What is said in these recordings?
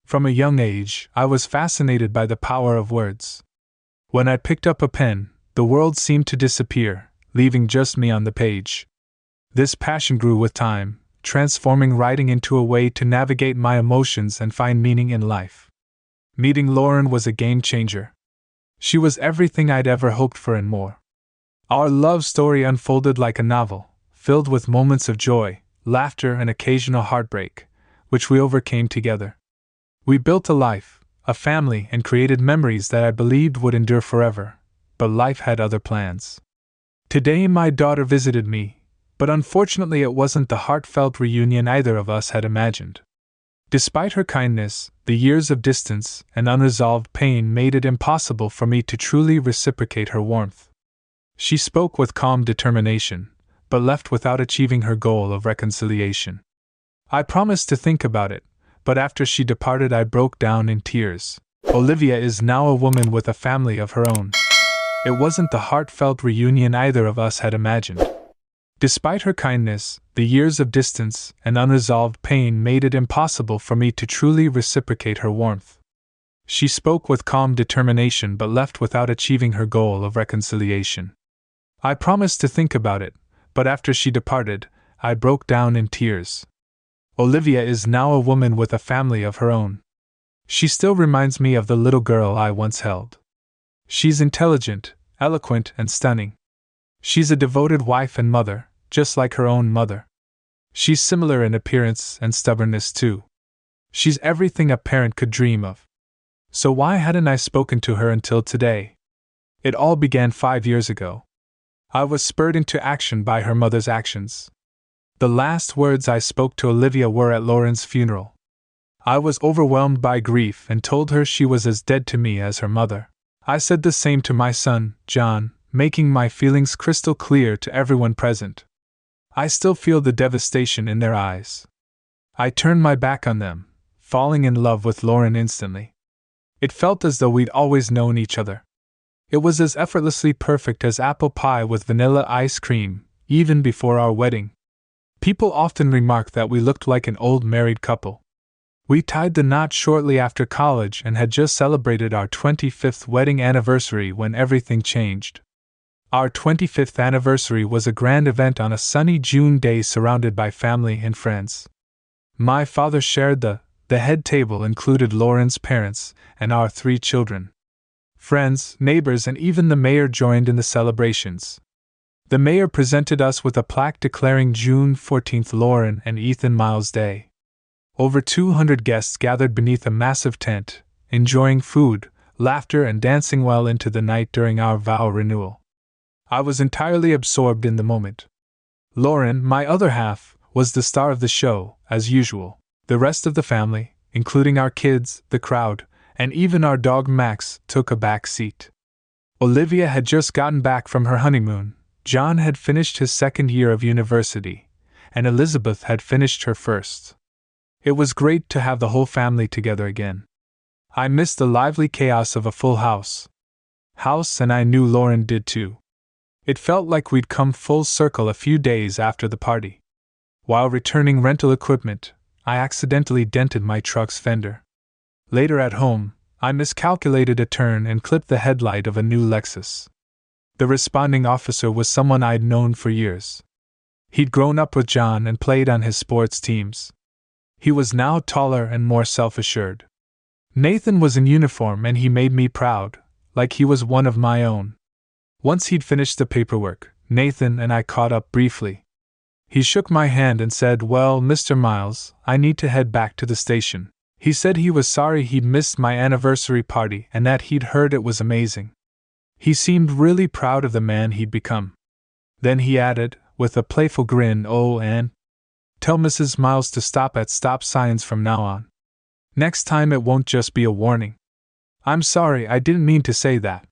From a young age, I was fascinated by the power of words. When I picked up a pen, the world seemed to disappear, leaving just me on the page. This passion grew with time, transforming writing into a way to navigate my emotions and find meaning in life. Meeting Lauren was a game changer. She was everything I'd ever hoped for and more. Our love story unfolded like a novel, filled with moments of joy, laughter, and occasional heartbreak, which we overcame together. We built a life, a family, and created memories that I believed would endure forever, but life had other plans. Today my daughter visited me, but unfortunately it wasn't the heartfelt reunion either of us had imagined. Despite her kindness, the years of distance and unresolved pain made it impossible for me to truly reciprocate her warmth. She spoke with calm determination, but left without achieving her goal of reconciliation. I promised to think about it, but after she departed I broke down in tears. Olivia is now a woman with a family of her own. It wasn't the heartfelt reunion either of us had imagined. Despite her kindness, the years of distance and unresolved pain made it impossible for me to truly reciprocate her warmth. She spoke with calm determination but left without achieving her goal of reconciliation. I promised to think about it, but after she departed, I broke down in tears. Olivia is now a woman with a family of her own. She still reminds me of the little girl I once held. She's intelligent, eloquent, and stunning. She's a devoted wife and mother, just like her own mother. She's similar in appearance and stubbornness too. She's everything a parent could dream of. So why hadn't I spoken to her until today? It all began 5 years ago. I was spurred into action by her mother's actions. The last words I spoke to Olivia were at Lauren's funeral. I was overwhelmed by grief and told her she was as dead to me as her mother. I said the same to my son, John, making my feelings crystal clear to everyone present. I still feel the devastation in their eyes. I turned my back on them, falling in love with Lauren instantly. It felt as though we'd always known each other. It was as effortlessly perfect as apple pie with vanilla ice cream, even before our wedding. People often remark that we looked like an old married couple. We tied the knot shortly after college and had just celebrated our 25th wedding anniversary when everything changed. Our 25th anniversary was a grand event on a sunny June day surrounded by family and friends. My father shared the head table included Lauren's parents and our 3 children. Friends, neighbors, and even the mayor joined in the celebrations. The mayor presented us with a plaque declaring June 14th Lauren and Ethan Miles Day. Over 200 guests gathered beneath a massive tent, enjoying food, laughter, and dancing well into the night during our vow renewal. I was entirely absorbed in the moment. Lauren, my other half, was the star of the show, as usual. The rest of the family, including our kids, the crowd, and even our dog Max, took a back seat. Olivia had just gotten back from her honeymoon, John had finished his 2nd year of university, and Elizabeth had finished her first. It was great to have the whole family together again. I missed the lively chaos of a full house, and I knew Lauren did too. It felt like we'd come full circle a few days after the party. While returning rental equipment, I accidentally dented my truck's fender. Later at home, I miscalculated a turn and clipped the headlight of a new Lexus. The responding officer was someone I'd known for years. He'd grown up with John and played on his sports teams. He was now taller and more self-assured. Nathan was in uniform and he made me proud, like he was one of my own. Once he'd finished the paperwork, Nathan and I caught up briefly. He shook my hand and said, "Well, Mr. Miles, I need to head back to the station." He said he was sorry he'd missed my anniversary party and that he'd heard it was amazing. He seemed really proud of the man he'd become. Then he added, with a playful grin, "Oh, and tell Mrs. Miles to stop at stop signs from now on. Next time it won't just be a warning." "I'm sorry, I didn't mean to say that,"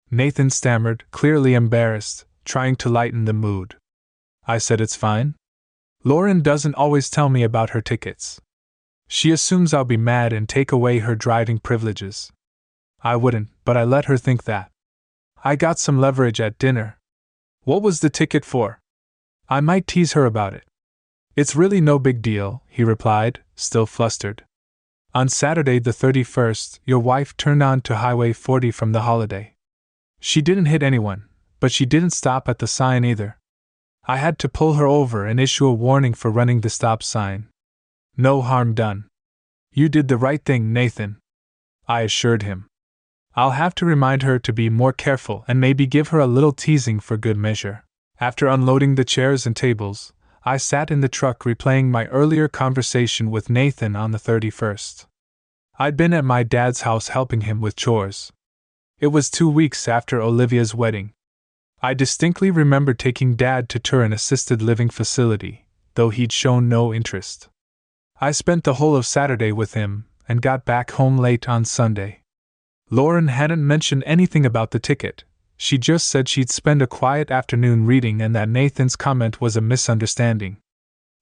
Nathan stammered, clearly embarrassed, trying to lighten the mood. I said, "It's fine. Lauren doesn't always tell me about her tickets. She assumes I'll be mad and take away her driving privileges. I wouldn't, but I let her think that. I got some leverage at dinner." "What was the ticket for?" I might tease her about it. "It's really no big deal," he replied, still flustered. On Saturday the 31st, your wife turned on to Highway 40 from the holiday. She didn't hit anyone, but she didn't stop at the sign either. I had to pull her over and issue a warning for running the stop sign. No harm done. You did the right thing, Nathan, I assured him. I'll have to remind her to be more careful and maybe give her a little teasing for good measure. After unloading the chairs and tables, I sat in the truck replaying my earlier conversation with Nathan on the 31st. I'd been at my dad's house helping him with chores. It was 2 weeks after Olivia's wedding. I distinctly remember taking Dad to tour an assisted living facility, though he'd shown no interest. I spent the whole of Saturday with him and got back home late on Sunday. Lauren hadn't mentioned anything about the ticket. She just said she'd spend a quiet afternoon reading and that Nathan's comment was a misunderstanding.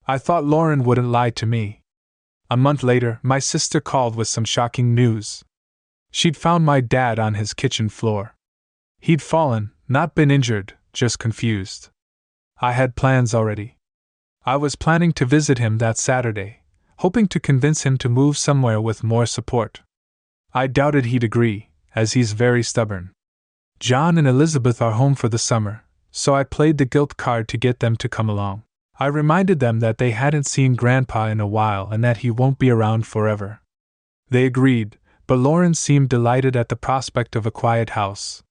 I thought Lauren wouldn't lie to me. A month later, my sister called with some shocking news. She'd found my dad on his kitchen floor. He'd fallen, not been injured, just confused. I had plans already. I was planning to visit him that Saturday, hoping to convince him to move somewhere with more support. I doubted he'd agree, as he's very stubborn. John and Elizabeth are home for the summer, so I played the guilt card to get them to come along. I reminded them that they hadn't seen Grandpa in a while and that he won't be around forever. They agreed, but Lauren seemed delighted at the prospect of a quiet house.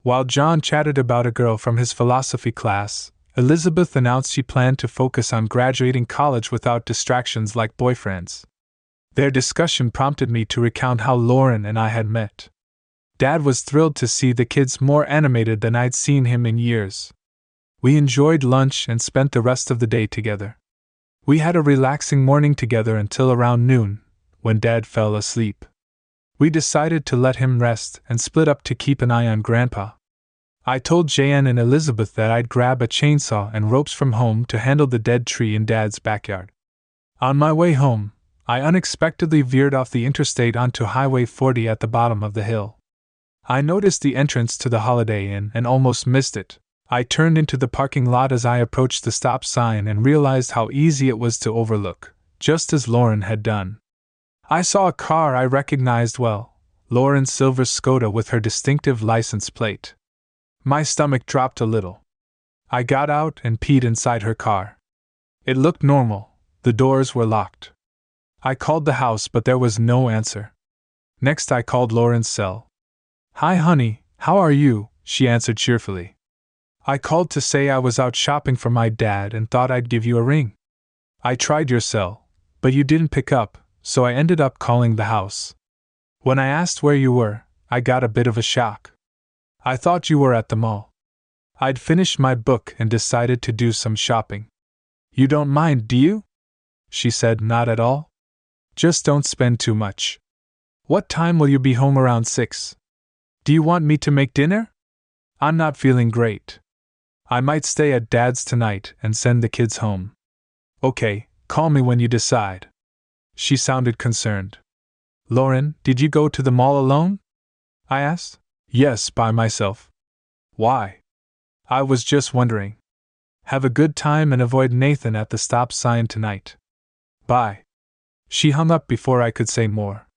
While John chatted about a girl from his philosophy class, Elizabeth announced she planned to focus on graduating college without distractions like boyfriends. Their discussion prompted me to recount how Lauren and I had met. Dad was thrilled to see the kids more animated than I'd seen him in years. We enjoyed lunch and spent the rest of the day together. We had a relaxing morning together until around noon, when Dad fell asleep. We decided to let him rest and split up to keep an eye on Grandpa. I told Jan and Elizabeth that I'd grab a chainsaw and ropes from home to handle the dead tree in Dad's backyard. On my way home, I unexpectedly veered off the interstate onto Highway 40 at the bottom of the hill. I noticed the entrance to the Holiday Inn and almost missed it. I turned into the parking lot as I approached the stop sign and realized how easy it was to overlook, just as Lauren had done. I saw a car I recognized well, Lauren's silver Skoda with her distinctive license plate. My stomach dropped a little. I got out and peed inside her car. It looked normal, the doors were locked. I called the house but there was no answer. Next I called Lauren's cell. "Hi honey, how are you?" she answered cheerfully. "I called to say I was out shopping for my dad and thought I'd give you a ring. I tried your cell, but you didn't pick up, so I ended up calling the house. When I asked where you were, I got a bit of a shock. I thought you were at the mall. I'd finished my book and decided to do some shopping. You don't mind, do you?" she said. "Not at all. Just don't spend too much. What time will you be home? Around 6. Do you want me to make dinner? I'm not feeling great. I might stay at Dad's tonight and send the kids home." "Okay, call me when you decide." She sounded concerned. "Lauren, did you go to the mall alone?" I asked. "Yes, by myself." "Why?" "I was just wondering. Have a good time and avoid Nathan at the stop sign tonight. Bye." She hung up before I could say more.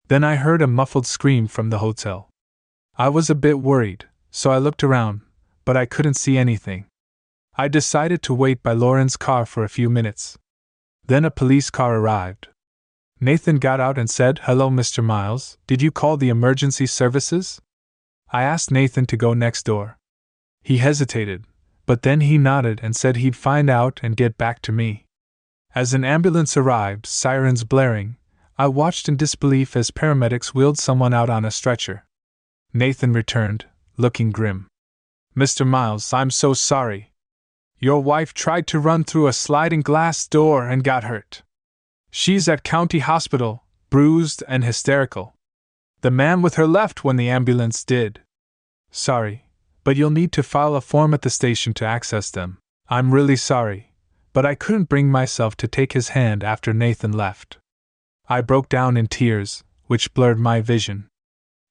Then I heard a muffled scream from the hotel. I was a bit worried, so I looked around, but I couldn't see anything. I decided to wait by Lauren's car for a few minutes. Then a police car arrived. Nathan got out and said, "Hello, Mr. Miles, did you call the emergency services?" I asked Nathan to go next door. He hesitated, but then he nodded and said he'd find out and get back to me. As an ambulance arrived, sirens blaring, I watched in disbelief as paramedics wheeled someone out on a stretcher. Nathan returned, looking grim. "Mr. Miles, I'm so sorry. Your wife tried to run through a sliding glass door and got hurt. She's at County Hospital, bruised and hysterical. The man with her left when the ambulance did. Sorry, but you'll need to file a form at the station to access them. I'm really sorry, but I couldn't bring myself to take his hand after Nathan left." I broke down in tears, which blurred my vision.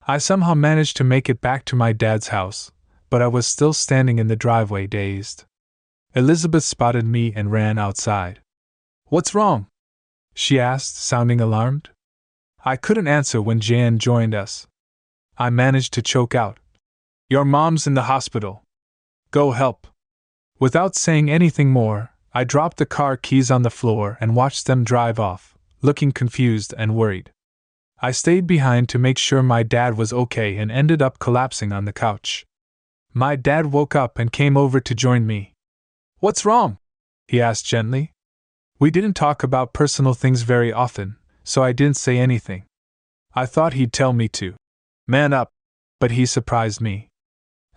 I somehow managed to make it back to my dad's house, but I was still standing in the driveway dazed. Elizabeth spotted me and ran outside. "What's wrong?" she asked, sounding alarmed. I couldn't answer when Jan joined us. I managed to choke out, "Your mom's in the hospital. Go help." Without saying anything more, I dropped the car keys on the floor and watched them drive off, looking confused and worried. I stayed behind to make sure my dad was okay and ended up collapsing on the couch. My dad woke up and came over to join me. "What's wrong?" he asked gently. We didn't talk about personal things very often, so I didn't say anything. I thought he'd tell me to man up, but he surprised me.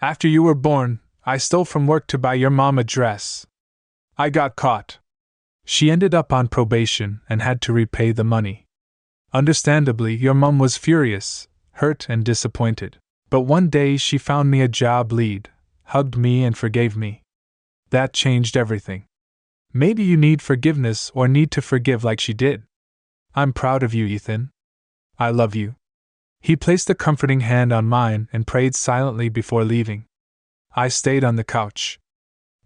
"After you were born, I stole from work to buy your mom a dress. I got caught. She ended up on probation and had to repay the money. Understandably, your mom was furious, hurt, and disappointed. But one day she found me a job lead, hugged me, and forgave me. That changed everything. Maybe you need forgiveness or need to forgive like she did. I'm proud of you, Ethan. I love you." He placed a comforting hand on mine and prayed silently before leaving. I stayed on the couch.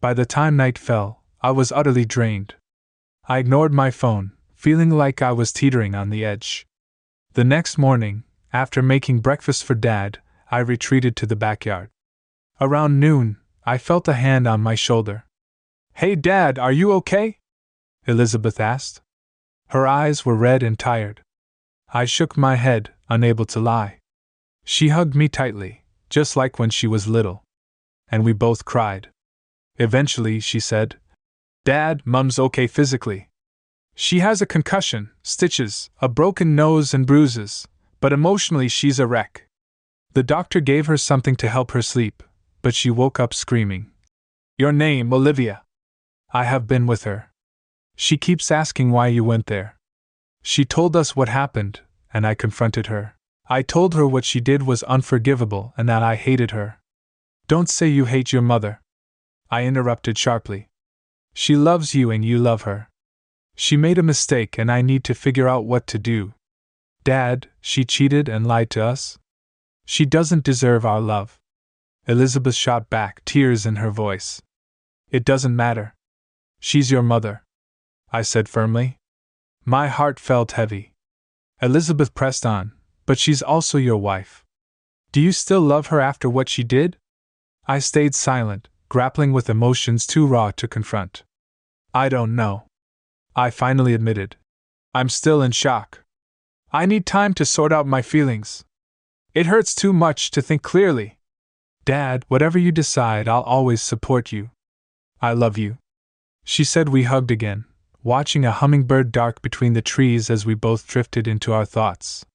By the time night fell, I was utterly drained. I ignored my phone, feeling like I was teetering on the edge. The next morning, after making breakfast for Dad, I retreated to the backyard. Around noon, I felt a hand on my shoulder. "Hey Dad, are you okay?" Elizabeth asked. Her eyes were red and tired. I shook my head, unable to lie. She hugged me tightly, just like when she was little. And we both cried. Eventually, she said, "Dad, Mom's okay physically. She has a concussion, stitches, a broken nose, and bruises, but emotionally she's a wreck. The doctor gave her something to help her sleep, but she woke up screaming. Your name, Olivia. I have been with her. She keeps asking why you went there." She told us what happened, and I confronted her. I told her what she did was unforgivable and that I hated her. "Don't say you hate your mother," I interrupted sharply. "She loves you and you love her. She made a mistake and I need to figure out what to do. Dad, she cheated and lied to us. She doesn't deserve our love." Elizabeth shot back, tears in her voice. "It doesn't matter. She's your mother," I said firmly. My heart felt heavy. Elizabeth pressed on, "But she's also your wife. Do you still love her after what she did?" I stayed silent, grappling with emotions too raw to confront. "I don't know," I finally admitted. "I'm still in shock. I need time to sort out my feelings. It hurts too much to think clearly. Dad, whatever you decide, I'll always support you. I love you," she said. We hugged again, watching a hummingbird dark between the trees as we both drifted into our thoughts.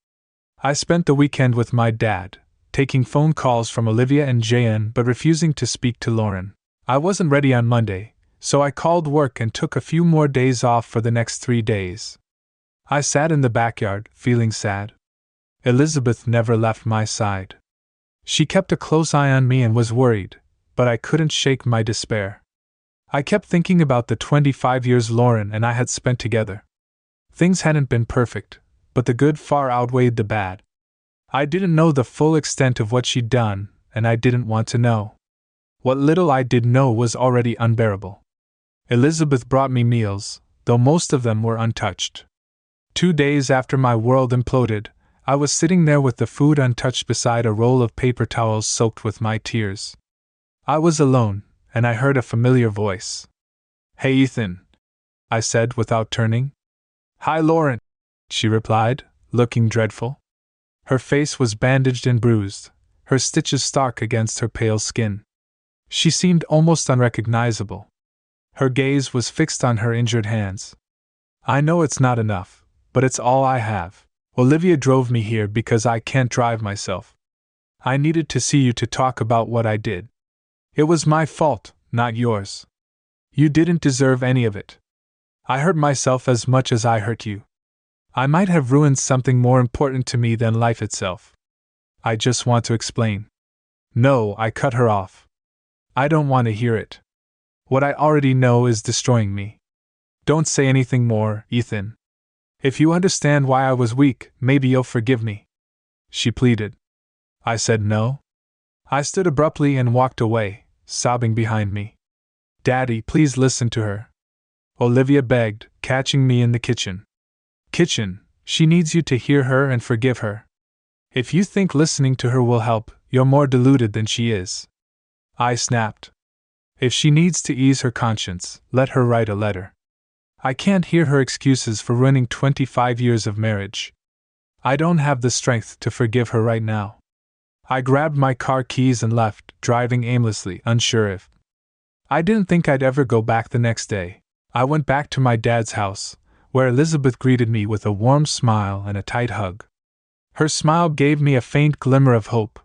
I spent the weekend with my dad, taking phone calls from Olivia and Jan but refusing to speak to Lauren. I wasn't ready on Monday, so I called work and took a few more days off for the next 3 days. I sat in the backyard, feeling sad. Elizabeth never left my side. She kept a close eye on me and was worried, but I couldn't shake my despair. I kept thinking about the 25 years Lauren and I had spent together. Things hadn't been perfect, but the good far outweighed the bad. I didn't know the full extent of what she'd done, and I didn't want to know. What little I did know was already unbearable. Elizabeth brought me meals, though most of them were untouched. 2 days after my world imploded, I was sitting there with the food untouched beside a roll of paper towels soaked with my tears. I was alone, and I heard a familiar voice. "Hey Ethan," I said without turning. "Hi Lauren," she replied, looking dreadful. Her face was bandaged and bruised, her stitches stark against her pale skin. She seemed almost unrecognizable. Her gaze was fixed on her injured hands. "I know it's not enough, but it's all I have. Olivia drove me here because I can't drive myself. I needed to see you to talk about what I did. It was my fault, not yours. You didn't deserve any of it. I hurt myself as much as I hurt you. I might have ruined something more important to me than life itself. I just want to explain." "No," I cut her off. "I don't want to hear it. What I already know is destroying me. Don't say anything more, Ethan. If you understand why I was weak, maybe you'll forgive me," she pleaded. I said no. I stood abruptly and walked away, sobbing behind me. "Daddy, please listen to her," Olivia begged, catching me in the kitchen. "Kitchen," She needs you to hear her and forgive her. If you think listening to her will help, you're more deluded than she is. I snapped. If she needs to ease her conscience, let her write a letter. I can't hear her excuses for ruining 25 years of marriage. I don't have the strength to forgive her right now. I grabbed my car keys and left, driving aimlessly, unsure if. I didn't think I'd ever go back the next day. I went back to my dad's house, where Elizabeth greeted me with a warm smile and a tight hug. Her smile gave me a faint glimmer of hope,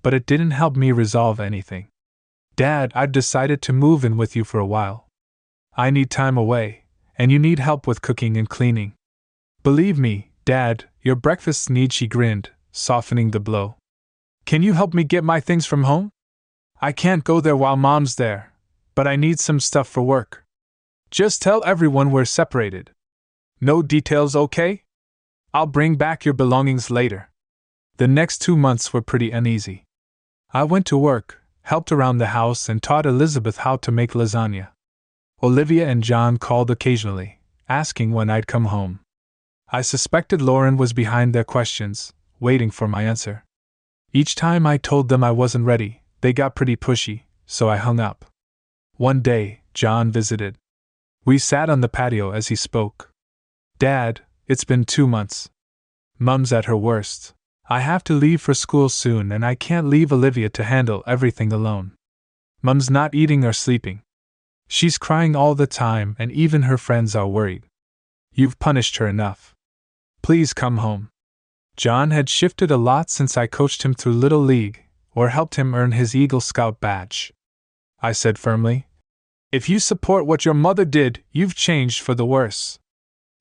but it didn't help me resolve anything. Dad, I've decided to move in with you for a while. I need time away, and you need help with cooking and cleaning. Believe me, Dad, your breakfasts need, she grinned, softening the blow. Can you help me get my things from home? I can't go there while Mom's there, but I need some stuff for work. Just tell everyone we're separated. No details, okay? I'll bring back your belongings later. The next 2 months were pretty uneasy. I went to work, helped around the house, and taught Elizabeth how to make lasagna. Olivia and John called occasionally, asking when I'd come home. I suspected Lauren was behind their questions, waiting for my answer. Each time I told them I wasn't ready, they got pretty pushy, so I hung up. One day, John visited. We sat on the patio as he spoke. Dad, it's been 2 months. Mum's at her worst. I have to leave for school soon and I can't leave Olivia to handle everything alone. Mum's not eating or sleeping. She's crying all the time and even her friends are worried. You've punished her enough. Please come home. John had shifted a lot since I coached him through Little League, or helped him earn his Eagle Scout badge. I said firmly, if you support what your mother did, you've changed for the worse.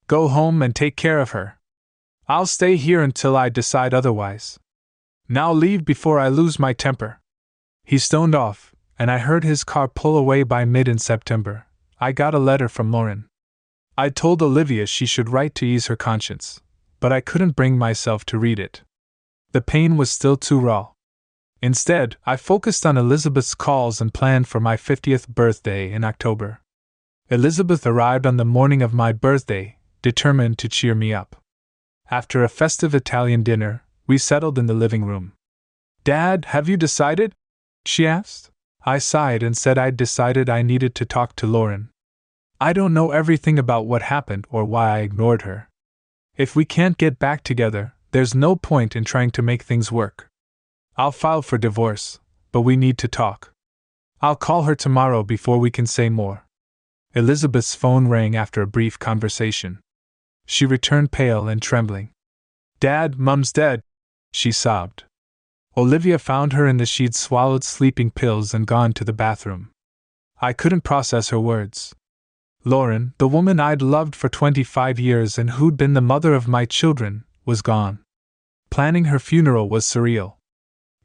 Go home and take care of her. I'll stay here until I decide otherwise. Now leave before I lose my temper. He stoned off, and I heard his car pull away. By mid-September, I got a letter from Lauren. I told Olivia she should write to ease her conscience, but I couldn't bring myself to read it. The pain was still too raw. Instead, I focused on Elizabeth's calls and planned for my 50th birthday in October. Elizabeth arrived on the morning of my birthday, determined to cheer me up. After a festive Italian dinner, we settled in the living room. Dad, have you decided? She asked. I sighed and said I'd decided I needed to talk to Lauren. I don't know everything about what happened or why I ignored her. If we can't get back together, there's no point in trying to make things work. I'll file for divorce, but we need to talk. I'll call her tomorrow before we can say more. Elizabeth's phone rang after a brief conversation. She returned pale and trembling. Dad, Mum's dead, she sobbed. Olivia found her in the she'd swallowed sleeping pills and gone to the bathroom. I couldn't process her words. Lauren, the woman I'd loved for 25 years and who'd been the mother of my children, was gone. Planning her funeral was surreal.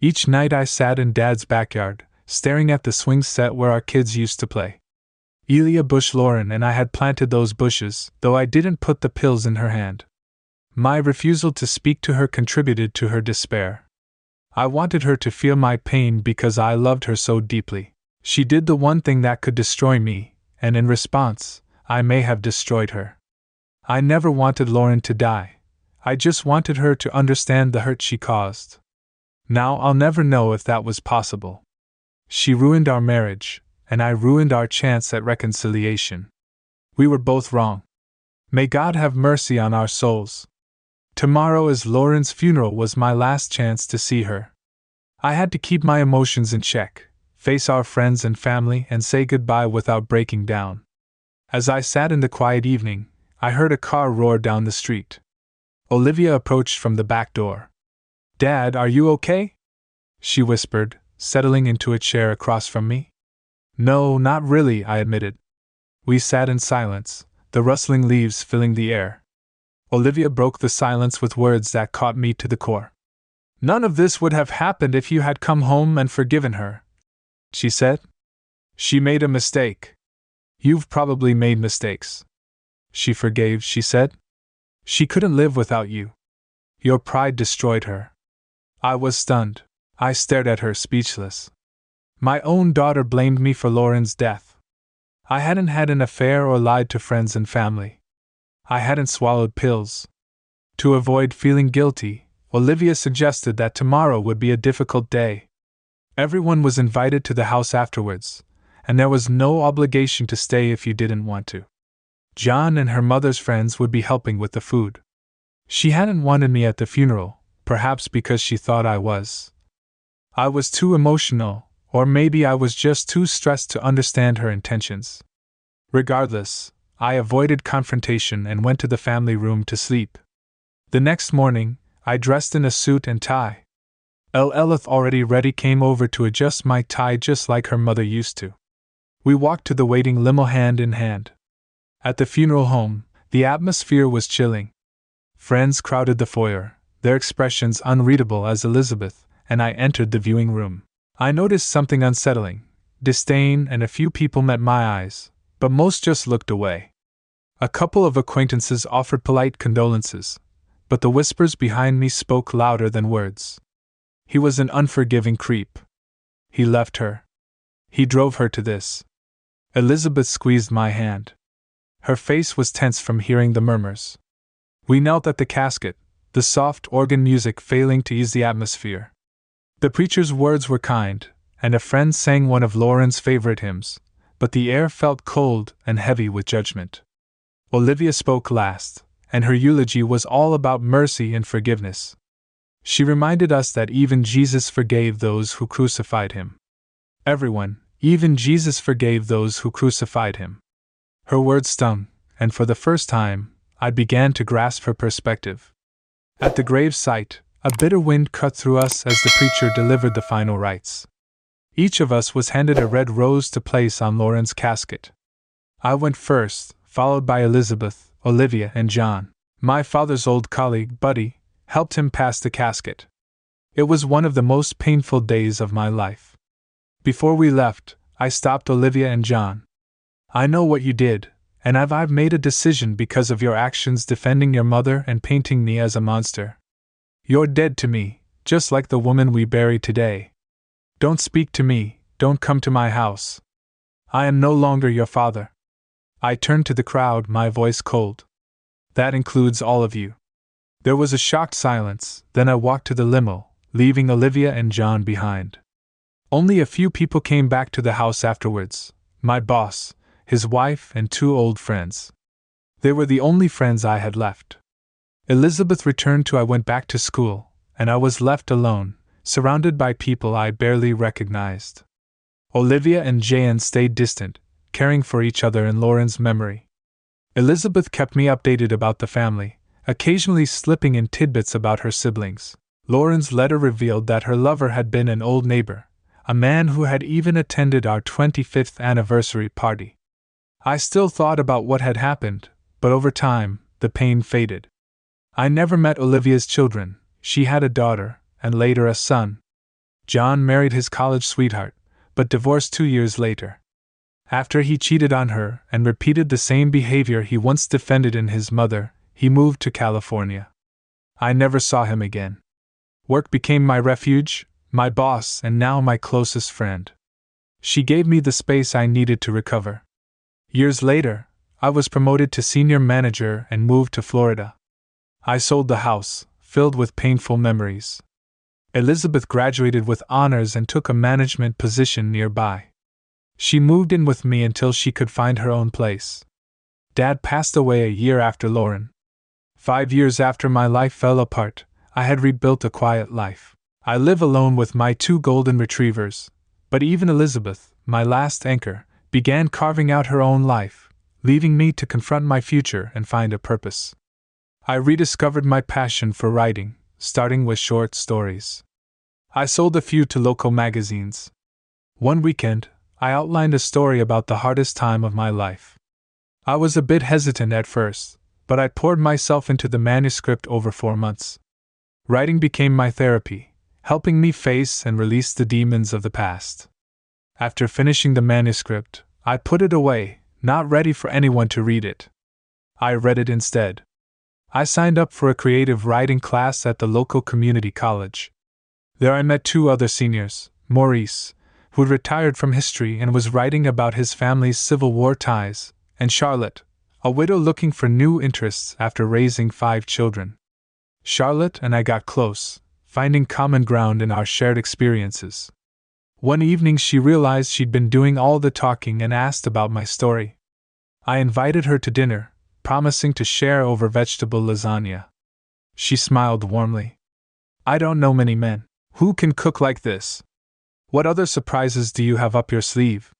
Each night I sat in Dad's backyard, staring at the swing set where our kids used to play. Elia Bush Lauren and I had planted those bushes, though I didn't put the pills in her hand. My refusal to speak to her contributed to her despair. I wanted her to feel my pain because I loved her so deeply. She did the one thing that could destroy me, and in response, I may have destroyed her. I never wanted Lauren to die. I just wanted her to understand the hurt she caused. Now I'll never know if that was possible. She ruined our marriage, and I ruined our chance at reconciliation. We were both wrong. May God have mercy on our souls. Tomorrow, as Lauren's funeral, was my last chance to see her. I had to keep my emotions in check, face our friends and family, and say goodbye without breaking down. As I sat in the quiet evening, I heard a car roar down the street. Olivia approached from the back door. Dad, are you okay? She whispered, settling into a chair across from me. No, not really, I admitted. We sat in silence, the rustling leaves filling the air. Olivia broke the silence with words that caught me to the core. None of this would have happened if you had come home and forgiven her, she said. She made a mistake. You've probably made mistakes. She forgave, she said. She couldn't live without you. Your pride destroyed her. I was stunned. I stared at her, speechless. My own daughter blamed me for Lauren's death. I hadn't had an affair or lied to friends and family. I hadn't swallowed pills. To avoid feeling guilty, Olivia suggested that tomorrow would be a difficult day. Everyone was invited to the house afterwards, and there was no obligation to stay if you didn't want to. John and her mother's friends would be helping with the food. She hadn't wanted me at the funeral, perhaps because she thought I was too emotional, or maybe I was just too stressed to understand her intentions. Regardless, I avoided confrontation and went to the family room to sleep. The next morning, I dressed in a suit and tie. Elith, already ready, came over to adjust my tie just like her mother used to. We walked to the waiting limo hand in hand. At the funeral home, the atmosphere was chilling. Friends crowded the foyer, their expressions unreadable as Elizabeth and I entered the viewing room. I noticed something unsettling. Disdain and a few people met my eyes, but most just looked away. A couple of acquaintances offered polite condolences, but the whispers behind me spoke louder than words. He was an unforgiving creep. He left her. He drove her to this. Elizabeth squeezed my hand. Her face was tense from hearing the murmurs. We knelt at the casket, the soft organ music failing to ease the atmosphere. The preacher's words were kind, and a friend sang one of Lauren's favorite hymns, but the air felt cold and heavy with judgment. Olivia spoke last, and her eulogy was all about mercy and forgiveness. She reminded us that even Jesus forgave those who crucified him. Everyone, even Jesus forgave those who crucified him. Her words stung, and for the first time, I began to grasp her perspective. At the grave site, a bitter wind cut through us as the preacher delivered the final rites. Each of us was handed a red rose to place on Lauren's casket. I went first, followed by Elizabeth, Olivia, and John. My father's old colleague, Buddy, helped him pass the casket. It was one of the most painful days of my life. Before we left, I stopped Olivia and John. I know what you did, and I've made a decision because of your actions defending your mother and painting me as a monster. You're dead to me, just like the woman we buried today. Don't speak to me, don't come to my house. I am no longer your father. I turned to the crowd, my voice cold. That includes all of you. There was a shocked silence, then I walked to the limo, leaving Olivia and John behind. Only a few people came back to the house afterwards. My boss, his wife, and 2 old friends. They were the only friends I had left. Elizabeth returned to I went back to school, and I was left alone, surrounded by people I barely recognized. Olivia and Jan stayed distant, caring for each other in Lauren's memory. Elizabeth kept me updated about the family, occasionally slipping in tidbits about her siblings. Lauren's letter revealed that her lover had been an old neighbor, a man who had even attended our 25th anniversary party. I still thought about what had happened, but over time, the pain faded. I never met Olivia's children. She had a daughter, and later a son. John married his college sweetheart, but divorced 2 years later. After he cheated on her and repeated the same behavior he once defended in his mother, he moved to California. I never saw him again. Work became my refuge, my boss, and now my closest friend. She gave me the space I needed to recover. Years later, I was promoted to senior manager and moved to Florida. I sold the house, filled with painful memories. Elizabeth graduated with honors and took a management position nearby. She moved in with me until she could find her own place. Dad passed away a year after Lauren. 5 years after my life fell apart, I had rebuilt a quiet life. I live alone with my 2 golden retrievers, but even Elizabeth, my last anchor, began carving out her own life, leaving me to confront my future and find a purpose. I rediscovered my passion for writing, starting with short stories. I sold a few to local magazines. One weekend, I outlined a story about the hardest time of my life. I was a bit hesitant at first, but I poured myself into the manuscript over 4 months. Writing became my therapy, helping me face and release the demons of the past. After finishing the manuscript, I put it away, not ready for anyone to read it. I read it instead. I signed up for a creative writing class at the local community college. There I met 2 other seniors, Maurice, who had retired from history and was writing about his family's Civil War ties, and Charlotte, a widow looking for new interests after raising 5 children. Charlotte and I got close, finding common ground in our shared experiences. One evening she realized she'd been doing all the talking and asked about my story. I invited her to dinner, promising to share over vegetable lasagna. She smiled warmly. I don't know many men who can cook like this. What other surprises do you have up your sleeve?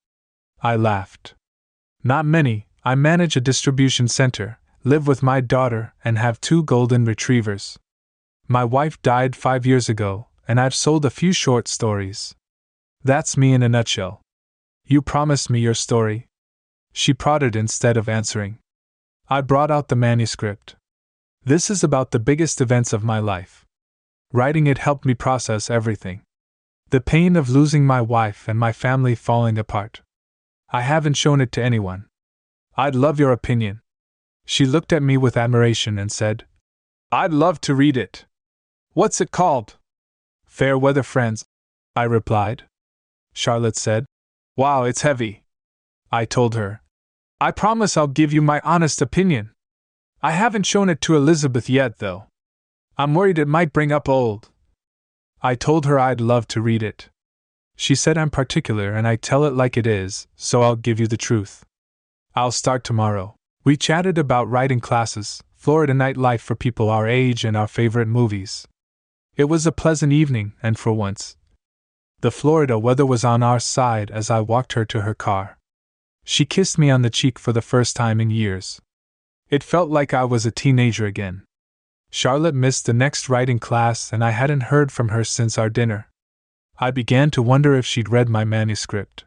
I laughed. Not many. I manage a distribution center, live with my daughter, and have 2 golden retrievers. My wife died 5 years ago, and I've sold a few short stories. That's me in a nutshell. You promised me your story. She prodded instead of answering. I brought out the manuscript. This is about the biggest events of my life. Writing it helped me process everything. The pain of losing my wife and my family falling apart. I haven't shown it to anyone. I'd love your opinion. She looked at me with admiration and said, I'd love to read it. What's it called? Fair Weather Friends, I replied. Charlotte said, Wow, it's heavy. I told her, I promise I'll give you my honest opinion. I haven't shown it to Elizabeth yet, though. I'm worried it might bring up old. I told her I'd love to read it. She said I'm particular and I tell it like it is, so I'll give you the truth. I'll start tomorrow. We chatted about writing classes, Florida nightlife for people our age, and our favorite movies. It was a pleasant evening, and for once, the Florida weather was on our side as I walked her to her car. She kissed me on the cheek for the first time in years. It felt like I was a teenager again. Charlotte missed the next writing class and I hadn't heard from her since our dinner. I began to wonder if she'd read my manuscript.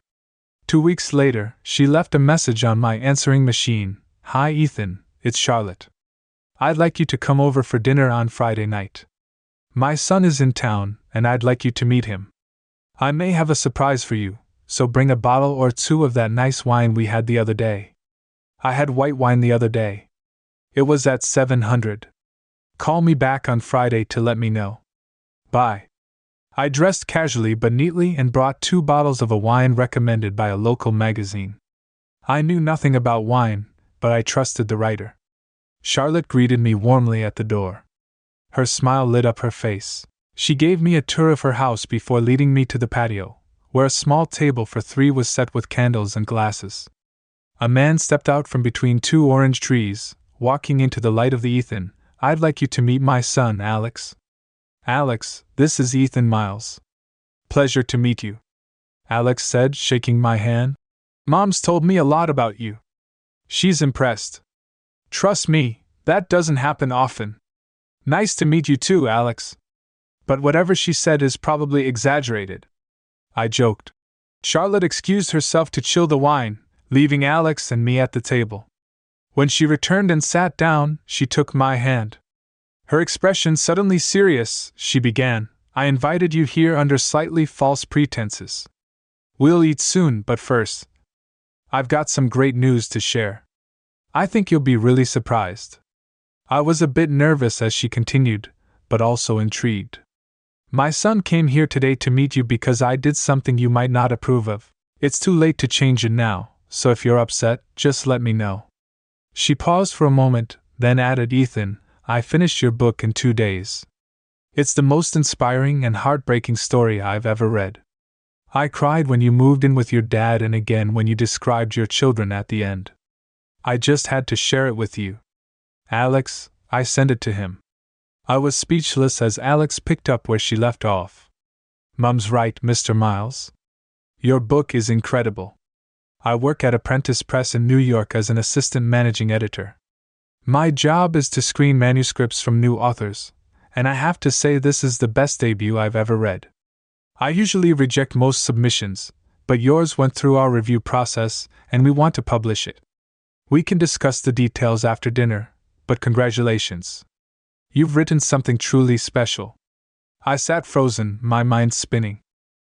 2 weeks later, she left a message on my answering machine. Hi Ethan, it's Charlotte. I'd like you to come over for dinner on Friday night. My son is in town, and I'd like you to meet him. I may have a surprise for you, so bring a bottle or 2 of that nice wine we had the other day. I had white wine the other day. It was at 700. Call me back on Friday to let me know. Bye. I dressed casually but neatly and brought 2 bottles of a wine recommended by a local magazine. I knew nothing about wine, but I trusted the writer. Charlotte greeted me warmly at the door. Her smile lit up her face. She gave me a tour of her house before leading me to the patio, where a small table for 3 was set with candles and glasses. A man stepped out from between 2 orange trees, walking into the light of the Ethan. I'd like you to meet my son, Alex. Alex, this is Ethan Miles. Pleasure to meet you. Alex said, shaking my hand. Mom's told me a lot about you. She's impressed. Trust me, that doesn't happen often. Nice to meet you too, Alex. But whatever she said is probably exaggerated. I joked. Charlotte excused herself to chill the wine, leaving Alex and me at the table. When she returned and sat down, she took my hand. Her expression suddenly serious, she began, I invited you here under slightly false pretenses. We'll eat soon, but first, I've got some great news to share. I think you'll be really surprised. I was a bit nervous as she continued, but also intrigued. My son came here today to meet you because I did something you might not approve of. It's too late to change it now, so if you're upset, just let me know. She paused for a moment, then added, Ethan, I finished your book in 2 days. It's the most inspiring and heartbreaking story I've ever read. I cried when you moved in with your dad and again when you described your children at the end. I just had to share it with you. Alex, I sent it to him. I was speechless as Alex picked up where she left off. Mum's right, Mr. Miles. Your book is incredible. I work at Apprentice Press in New York as an assistant managing editor. My job is to screen manuscripts from new authors, and I have to say this is the best debut I've ever read. I usually reject most submissions, but yours went through our review process, and we want to publish it. We can discuss the details after dinner, but congratulations. You've written something truly special. I sat frozen, my mind spinning.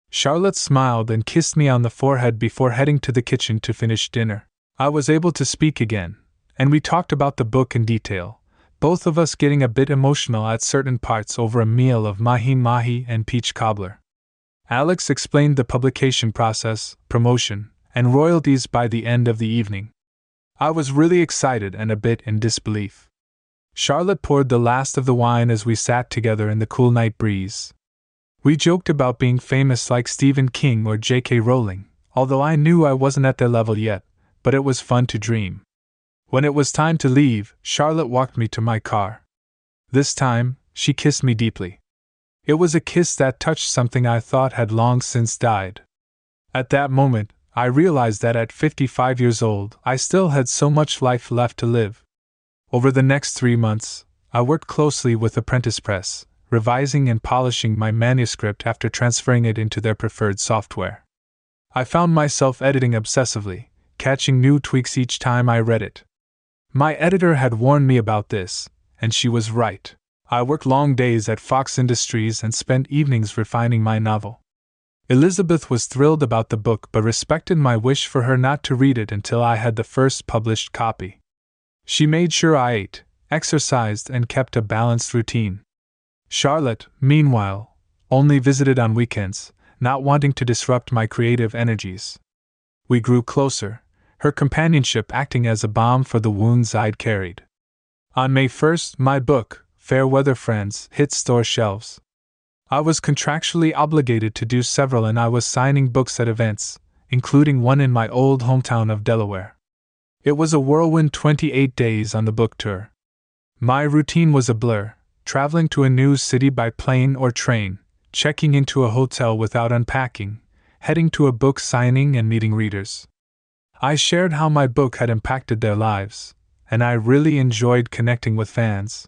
Charlotte smiled and kissed me on the forehead before heading to the kitchen to finish dinner. I was able to speak again, and we talked about the book in detail, both of us getting a bit emotional at certain parts over a meal of mahi-mahi and peach cobbler. Alex explained the publication process, promotion, and royalties by the end of the evening. I was really excited and a bit in disbelief. Charlotte poured the last of the wine as we sat together in the cool night breeze. We joked about being famous like Stephen King or J.K. Rowling, although I knew I wasn't at their level yet, but it was fun to dream. When it was time to leave, Charlotte walked me to my car. This time, she kissed me deeply. It was a kiss that touched something I thought had long since died. At that moment, I realized that at 55 years old, I still had so much life left to live. Over the next 3 months, I worked closely with Apprentice Press, revising and polishing my manuscript after transferring it into their preferred software. I found myself editing obsessively, catching new tweaks each time I read it. My editor had warned me about this, and she was right. I worked long days at Fox Industries and spent evenings refining my novel. Elizabeth was thrilled about the book but respected my wish for her not to read it until I had the first published copy. She made sure I ate, exercised, and kept a balanced routine. Charlotte, meanwhile, only visited on weekends, not wanting to disrupt my creative energies. We grew closer, her companionship acting as a balm for the wounds I'd carried. On May 1st, my book, Fair Weather Friends, hit store shelves. I was contractually obligated to do several, and I was signing books at events, including one in my old hometown of Delaware. It was a whirlwind 28 days on the book tour. My routine was a blur, traveling to a new city by plane or train, checking into a hotel without unpacking, heading to a book signing and meeting readers. I shared how my book had impacted their lives, and I really enjoyed connecting with fans.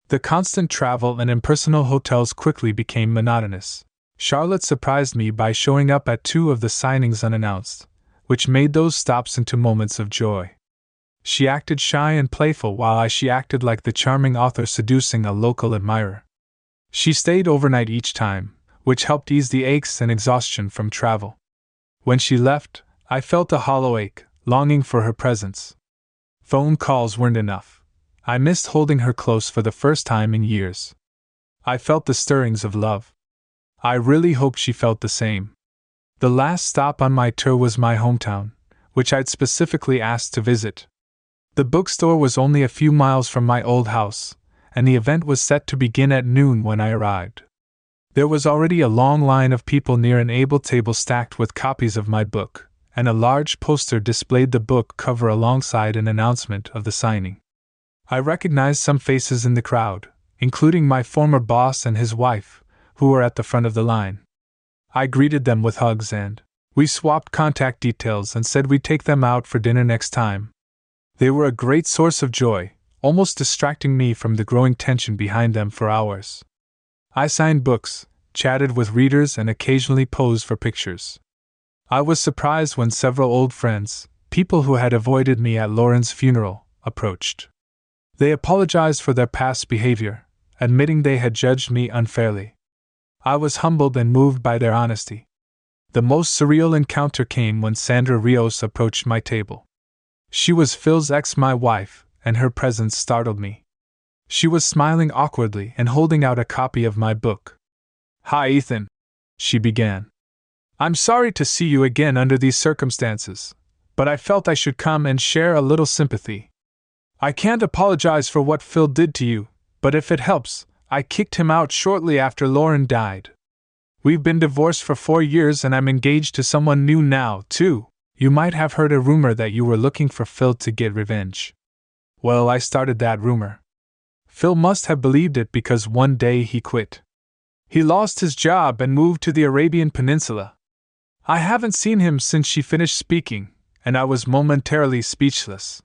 The constant travel and impersonal hotels quickly became monotonous. Charlotte surprised me by showing up at 2 of the signings unannounced, which made those stops into moments of joy. She acted shy and playful while she acted like the charming author seducing a local admirer. She stayed overnight each time, which helped ease the aches and exhaustion from travel. When she left, I felt a hollow ache, longing for her presence. Phone calls weren't enough. I missed holding her close for the first time in years. I felt the stirrings of love. I really hoped she felt the same. The last stop on my tour was my hometown, which I'd specifically asked to visit. The bookstore was only a few miles from my old house, and the event was set to begin at noon when I arrived. There was already a long line of people near an able table stacked with copies of my book, and a large poster displayed the book cover alongside an announcement of the signing. I recognized some faces in the crowd, including my former boss and his wife, who were at the front of the line. I greeted them with hugs and we swapped contact details and said we'd take them out for dinner next time. They were a great source of joy, almost distracting me from the growing tension behind them for hours. I signed books, chatted with readers, and occasionally posed for pictures. I was surprised when several old friends, people who had avoided me at Lauren's funeral, approached. They apologized for their past behavior, admitting they had judged me unfairly. I was humbled and moved by their honesty. The most surreal encounter came when Sandra Rios approached my table. She was Phil's ex, my wife, and her presence startled me. She was smiling awkwardly and holding out a copy of my book. "Hi, Ethan," she began. "I'm sorry to see you again under these circumstances, but I felt I should come and share a little sympathy. I can't apologize for what Phil did to you, but if it helps, I kicked him out shortly after Lauren died. We've been divorced for 4 years and I'm engaged to someone new now, too. You might have heard a rumor that you were looking for Phil to get revenge. Well, I started that rumor. Phil must have believed it because one day he quit. He lost his job and moved to the Arabian Peninsula. I haven't seen him since she finished speaking, and I was momentarily speechless.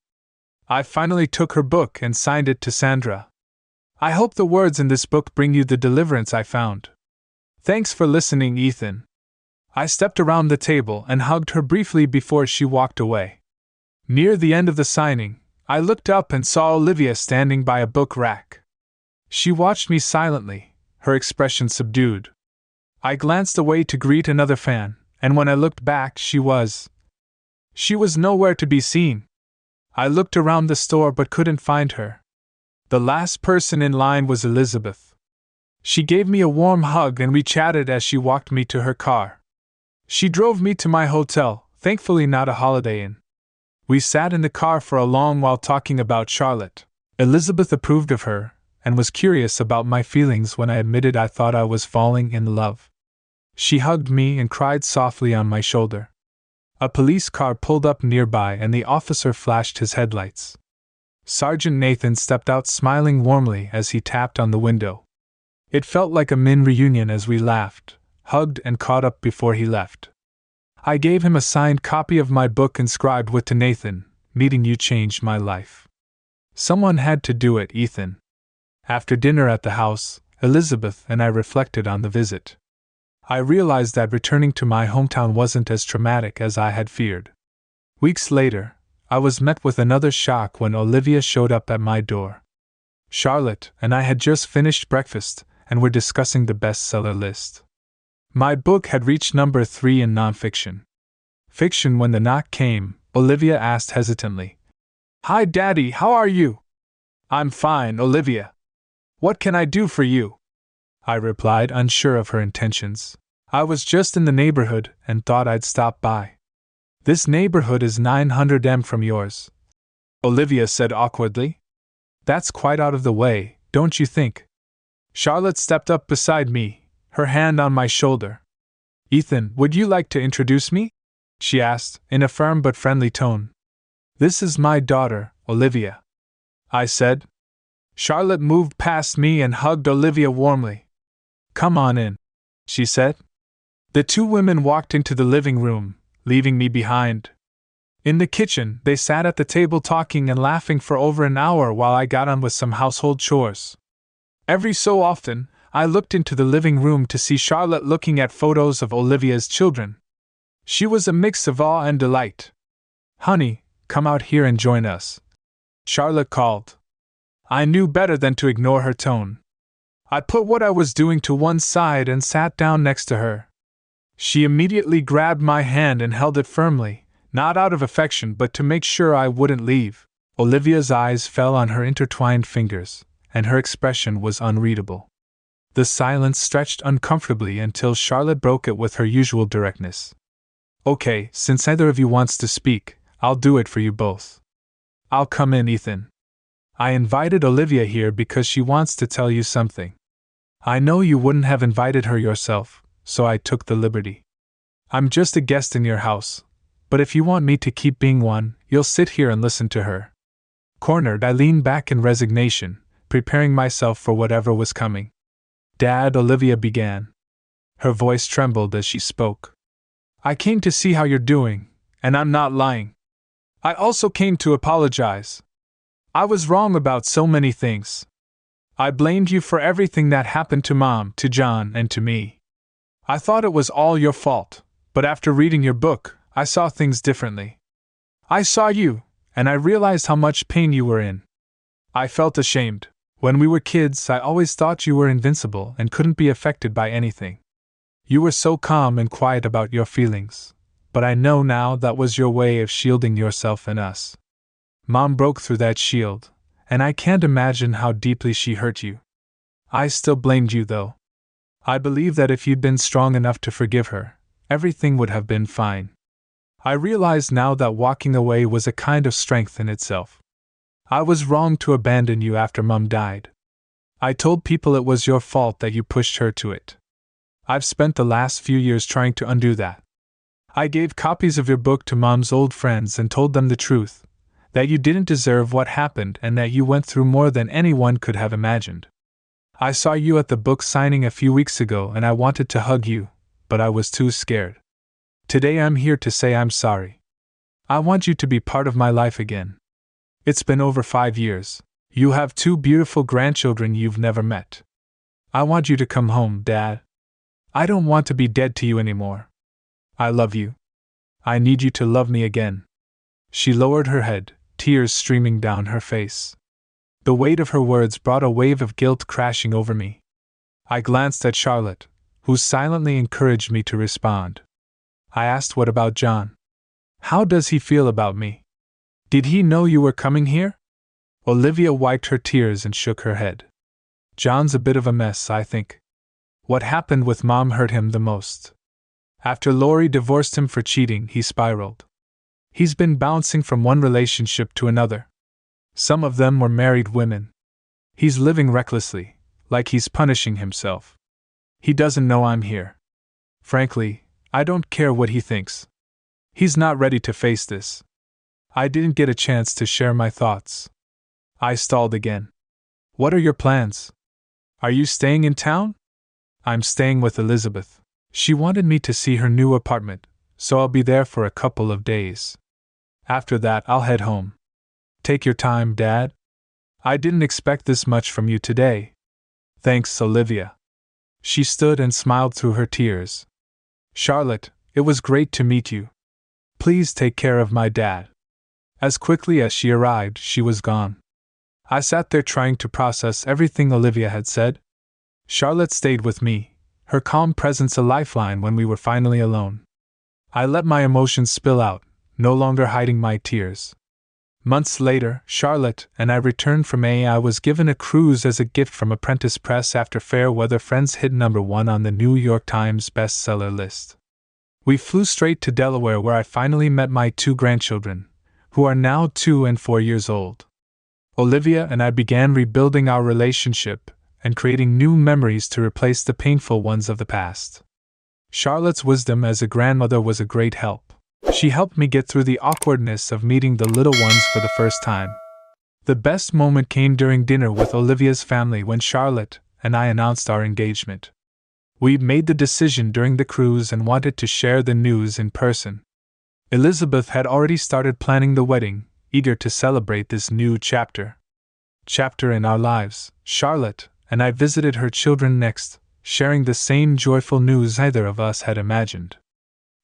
I finally took her book and signed it to Sandra. I hope the words in this book bring you the deliverance I found. Thanks for listening, Ethan." I stepped around the table and hugged her briefly before she walked away. Near the end of the signing, I looked up and saw Olivia standing by a book rack. She watched me silently, her expression subdued. I glanced away to greet another fan, and when I looked back, she was nowhere to be seen. I looked around the store but couldn't find her. The last person in line was Elizabeth. She gave me a warm hug and we chatted as she walked me to her car. She drove me to my hotel, thankfully not a Holiday Inn. We sat in the car for a long while talking about Charlotte. Elizabeth approved of her, and was curious about my feelings when I admitted I thought I was falling in love. She hugged me and cried softly on my shoulder. A police car pulled up nearby and the officer flashed his headlights. Sergeant Nathan stepped out smiling warmly as he tapped on the window. It felt like a reunion as we laughed, hugged and caught up before he left. I gave him a signed copy of my book inscribed with to Nathan, "Meeting you changed my life." Someone had to do it, Ethan. After dinner at the house, Elizabeth and I reflected on the visit. I realized that returning to my hometown wasn't as traumatic as I had feared. Weeks later, I was met with another shock when Olivia showed up at my door. Charlotte and I had just finished breakfast and were discussing the bestseller list. My book had reached number 3 in nonfiction. Fiction. When the knock came, Olivia asked hesitantly, "Hi, Daddy, how are you?" "I'm fine, Olivia. What can I do for you?" I replied, unsure of her intentions. "I was just in the neighborhood and thought I'd stop by." "This neighborhood is 900 from yours," Olivia said awkwardly. "That's quite out of the way, don't you think?" Charlotte stepped up beside me, her hand on my shoulder. "Ethan, would you like to introduce me?" she asked, in a firm but friendly tone. "This is my daughter, Olivia," I said. Charlotte moved past me and hugged Olivia warmly. "Come on in," she said. The two women walked into the living room, leaving me behind. In the kitchen, they sat at the table talking and laughing for over an hour while I got on with some household chores. Every so often, I looked into the living room to see Charlotte looking at photos of Olivia's children. She was a mix of awe and delight. "Honey, come out here and join us," Charlotte called. I knew better than to ignore her tone. I put what I was doing to one side and sat down next to her. She immediately grabbed my hand and held it firmly, not out of affection but to make sure I wouldn't leave. Olivia's eyes fell on her intertwined fingers, and her expression was unreadable. The silence stretched uncomfortably until Charlotte broke it with her usual directness. "Okay, since neither of you wants to speak, I'll do it for you both. I'll come in, Ethan. I invited Olivia here because she wants to tell you something. I know you wouldn't have invited her yourself, so I took the liberty. I'm just a guest in your house, but if you want me to keep being one, you'll sit here and listen to her." Cornered, I leaned back in resignation, preparing myself for whatever was coming. "Dad," Olivia began. Her voice trembled as she spoke. "I came to see how you're doing, and I'm not lying. I also came to apologize. I was wrong about so many things. I blamed you for everything that happened to Mom, to John, and to me. I thought it was all your fault, but after reading your book, I saw things differently. I saw you, and I realized how much pain you were in. I felt ashamed. When we were kids, I always thought you were invincible and couldn't be affected by anything. You were so calm and quiet about your feelings, but I know now that was your way of shielding yourself and us. Mom broke through that shield, and I can't imagine how deeply she hurt you. I still blamed you, though. I believe that if you'd been strong enough to forgive her, everything would have been fine. I realize now that walking away was a kind of strength in itself. I was wrong to abandon you after Mom died. I told people it was your fault that you pushed her to it. I've spent the last few years trying to undo that. I gave copies of your book to Mom's old friends and told them the truth, that you didn't deserve what happened and that you went through more than anyone could have imagined. I saw you at the book signing a few weeks ago and I wanted to hug you, but I was too scared. Today I'm here to say I'm sorry. I want you to be part of my life again. It's been over 5 years. You have 2 beautiful grandchildren you've never met. I want you to come home, Dad. I don't want to be dead to you anymore. I love you. I need you to love me again." She lowered her head, tears streaming down her face. The weight of her words brought a wave of guilt crashing over me. I glanced at Charlotte, who silently encouraged me to respond. I asked, "What about John? How does he feel about me? Did he know you were coming here?" Olivia wiped her tears and shook her head. "John's a bit of a mess, I think. What happened with Mom hurt him the most. After Lori divorced him for cheating, he spiraled. He's been bouncing from one relationship to another. Some of them were married women. He's living recklessly, like he's punishing himself. He doesn't know I'm here. Frankly, I don't care what he thinks. He's not ready to face this. I didn't get a chance to share my thoughts. I stalled again. What are your plans? Are you staying in town? I'm staying with Elizabeth. She wanted me to see her new apartment, so I'll be there for a couple of days. After that, I'll head home. Take your time, Dad. I didn't expect this much from you today. Thanks, Olivia. She stood and smiled through her tears. Charlotte, it was great to meet you. Please take care of my dad. As quickly as she arrived, she was gone. I sat there trying to process everything Olivia had said. Charlotte stayed with me, her calm presence a lifeline when we were finally alone. I let my emotions spill out, no longer hiding my tears. Months later, Charlotte and I returned from I was given a cruise as a gift from Apprentice Press after Fair Weather Friends hit #1 on the New York Times bestseller list. We flew straight to Delaware where I finally met my 2 grandchildren, who are now 2 and 4 years old. Olivia and I began rebuilding our relationship and creating new memories to replace the painful ones of the past. Charlotte's wisdom as a grandmother was a great help. She helped me get through the awkwardness of meeting the little ones for the first time. The best moment came during dinner with Olivia's family when Charlotte and I announced our engagement. We'd made the decision during the cruise and wanted to share the news in person. Elizabeth had already started planning the wedding, eager to celebrate this new chapter in our lives. Charlotte and I visited her children next, sharing the same joyful news neither of us had imagined.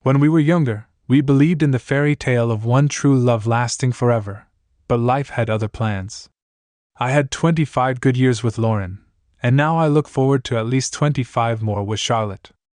When we were younger, we believed in the fairy tale of one true love lasting forever, but life had other plans. I had 25 good years with Lauren, and now I look forward to at least 25 more with Charlotte.